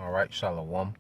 All right, Shalom.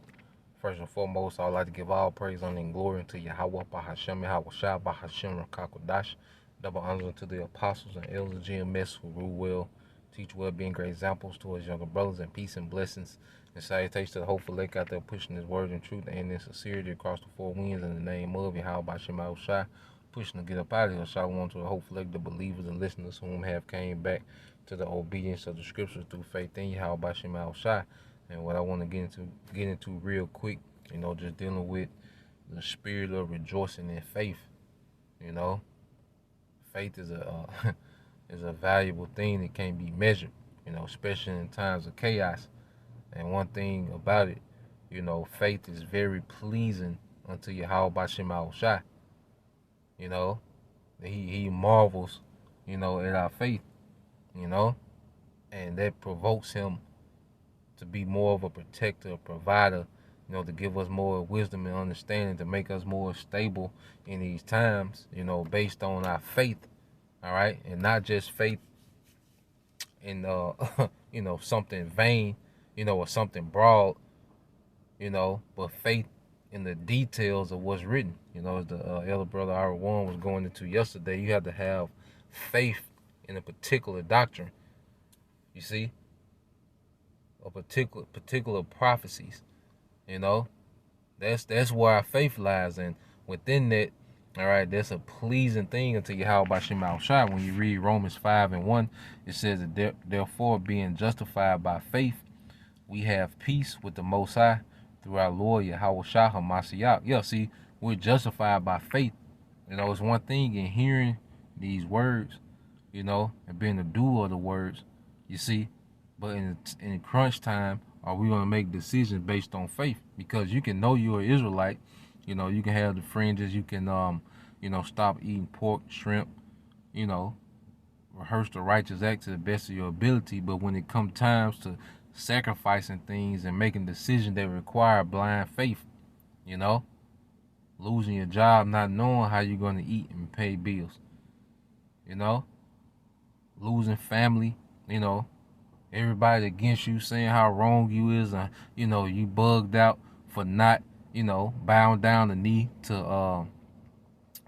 First and foremost, I'd like to give all praise, honor, and glory unto Yahweh, Bahashem, Yahweh Shah, Bahashem, Rakakwadash. Double honors unto the apostles and elders of GMS who rule well, teach well, being great examples to his younger brothers, and peace and blessings. And salutations to the hopeful lake out there pushing his word and truth and in sincerity across the four winds in the name of Yahweh, Bahashem, Yahweh Shah. Pushing to get up out of here. Shalom to the hopeful lake, the believers and listeners whom have came back to the obedience of the scriptures through faith in Yahweh, Bahashem, Yahweh Shah. And what I want to get into real quick, just dealing with the spirit of rejoicing in faith. You know, faith is a is a valuable thing that can't be measured. Especially in times of chaos. And one thing about it, faith is very pleasing unto Yahweh Bashim Shai. You know, he marvels, at our faith. You know, and that provokes him to be more of a protector, a provider, to give us more wisdom and understanding, to make us more stable in these times, based on our faith, all right? And not just faith in, something vain, or something broad, but faith in the details of what's written. As the elder brother R1 was going into yesterday, you have to have faith in a particular doctrine, you see? Of particular prophecies, that's where our faith lies, and within that, all right, that's a pleasing thing unto Yahweh Bashim Shai. When you read Romans 5:1, it says that therefore, being justified by faith, we have peace with the Most High through our Lord Yahweh Shai HaMashiach. Yeah, see, we're justified by faith. It's one thing in hearing these words, and being a doer of the words, you see. But in crunch time, are we going to make decisions based on faith? Because you can know you're an Israelite. You can have the fringes. You can, stop eating pork, shrimp. Rehearse the righteous act to the best of your ability. But when it comes times to sacrificing things and making decisions that require blind faith, losing your job, not knowing how you're going to eat and pay bills, losing family, everybody against you, saying how wrong you is, and you bugged out for not, bowing down the knee to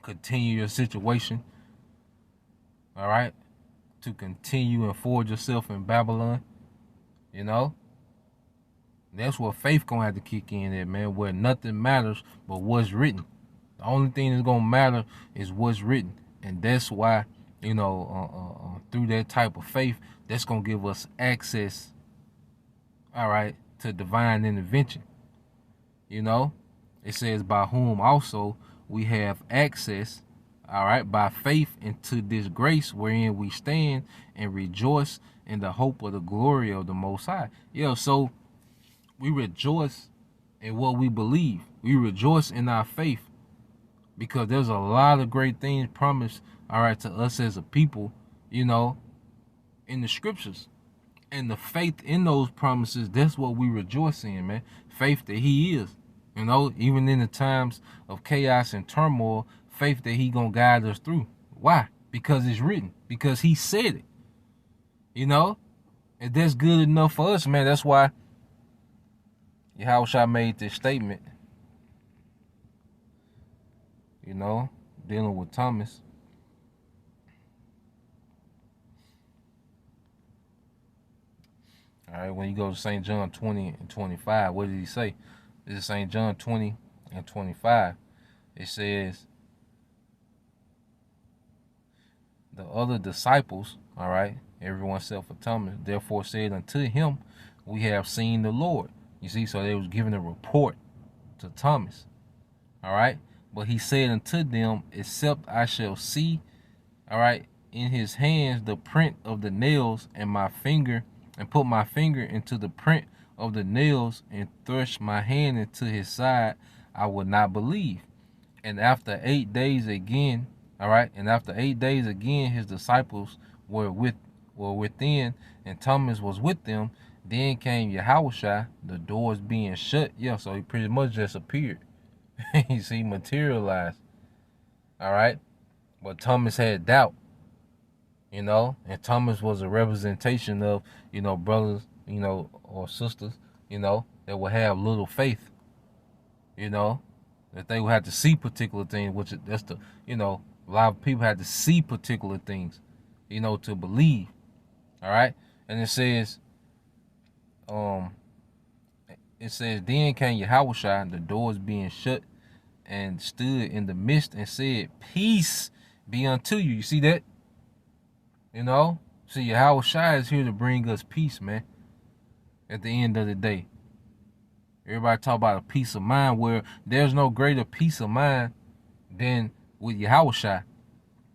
continue your situation. All right, to continue and forge yourself in Babylon. That's where faith gonna have to kick in there, man. Where nothing matters but what's written. The only thing that's gonna matter is what's written, and that's why through that type of faith, that's going to give us access, all right, to divine intervention. It says, by whom also we have access, all right, by faith into this grace wherein we stand and rejoice in the hope of the glory of the Most High. So we rejoice in what we believe. We rejoice in our faith because there's a lot of great things promised, all right, to us as a people, in the scriptures. And the faith in those promises, that's what we rejoice in, man. Faith that he is, even in the times of chaos and turmoil, faith that he gonna guide us through. Why? Because it's written. Because he said it. And that's good enough for us, man. That's why Yahushua made this statement, dealing with Thomas. All right, when you go to St. John 20 and 25, what did he say? This is St. John 20 and 25. It says, the other disciples, all right, everyone except for Thomas, therefore said unto him, we have seen the Lord. You see, so they was giving a report to Thomas. All right, but he said unto them, except I shall see, all right, in his hands the print of the nails, and put my finger into the print of the nails, and thrust my hand into his side, I would not believe. And after 8 days again, all right, his disciples were within, and Thomas was with them. Then came Yahushua, the doors being shut. Yeah, so he pretty much just appeared. You see, materialized. All right, but Thomas had doubt. And Thomas was a representation of, brothers, or sisters, that will have little faith, that they will have to see particular things, which that's a lot of people have to see particular things, to believe. All right. And um, it says, then came Yahushua, the doors being shut, and stood in the midst and said, peace be unto you. You see that? See, Yahushua is here to bring us peace, man. At the end of the day. Everybody talk about a peace of mind, where there's no greater peace of mind than with Yahushua.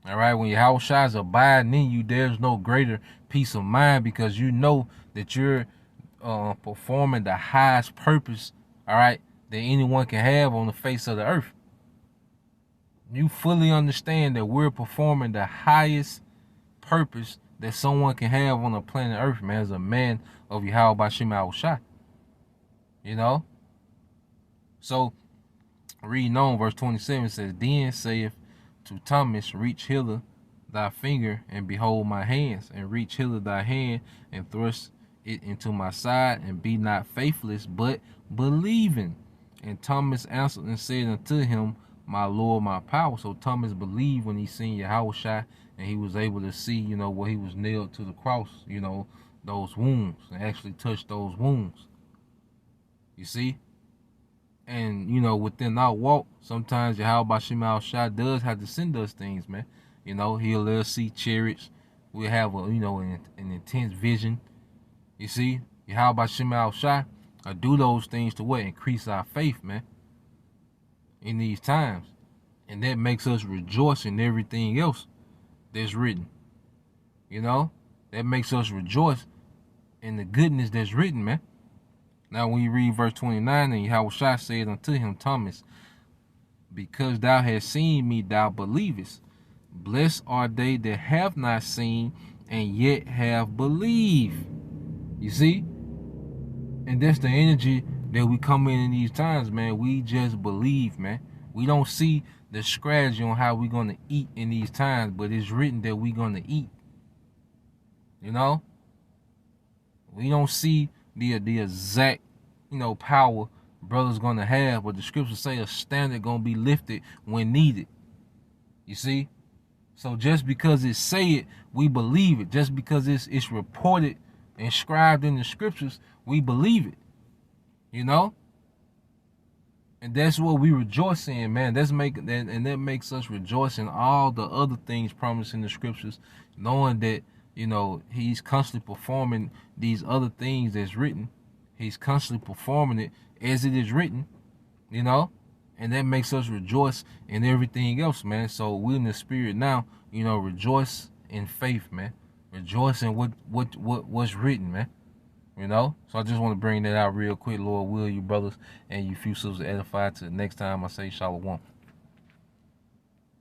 All right, when Yahushua is abiding in you, there's no greater peace of mind, because you know that you're performing the highest purpose, all right, that anyone can have on the face of the earth. You fully understand that we're performing the highest purpose that someone can have on the planet Earth, man, as a man of Yahweh Bashim Yahushua. So, reading on, verse 27 says, then saith to Thomas, reach hither thy finger, and behold my hands, and reach hither thy hand, and thrust it into my side, and be not faithless, but believing. And Thomas answered and said unto him, my Lord, my power. So Thomas believed when he seen Yahushua, and he was able to see, where he was nailed to the cross, those wounds, and actually touch those wounds. You see? And, within our walk, sometimes Yahweh Bashim Yahushua does have to send us things, man. He'll let us see chariots. We'll have an intense vision. You see? Yahweh Bashim Yahushua do those things to what? Increase our faith, man. In these times. And that makes us rejoice in everything else that's written. That makes us rejoice in the goodness that's written, man. Now, when you read verse 29, and Yahushua said unto him, Thomas, because thou hast seen me, thou believest. Blessed are they that have not seen, and yet have believed. You see? And that's the energy that we come in these times, man. We just believe, man. We don't see the strategy on how we're going to eat in these times, but it's written that we're going to eat. We don't see the exact, power brothers going to have, but the scriptures say a standard going to be lifted when needed. You see? So just because it say it, we believe it. Just because it's reported, inscribed in the scriptures, we believe it. And that's what we rejoice in, man. That makes us rejoice in all the other things promised in the scriptures, knowing that, he's constantly performing these other things that's written. He's constantly performing it as it is written, and that makes us rejoice in everything else, man. So we're in the spirit now, rejoice in faith, man. Rejoice in what's written, man. So I just want to bring that out real quick. Lord will you brothers and you few sisters edified. To the next time I say shalom.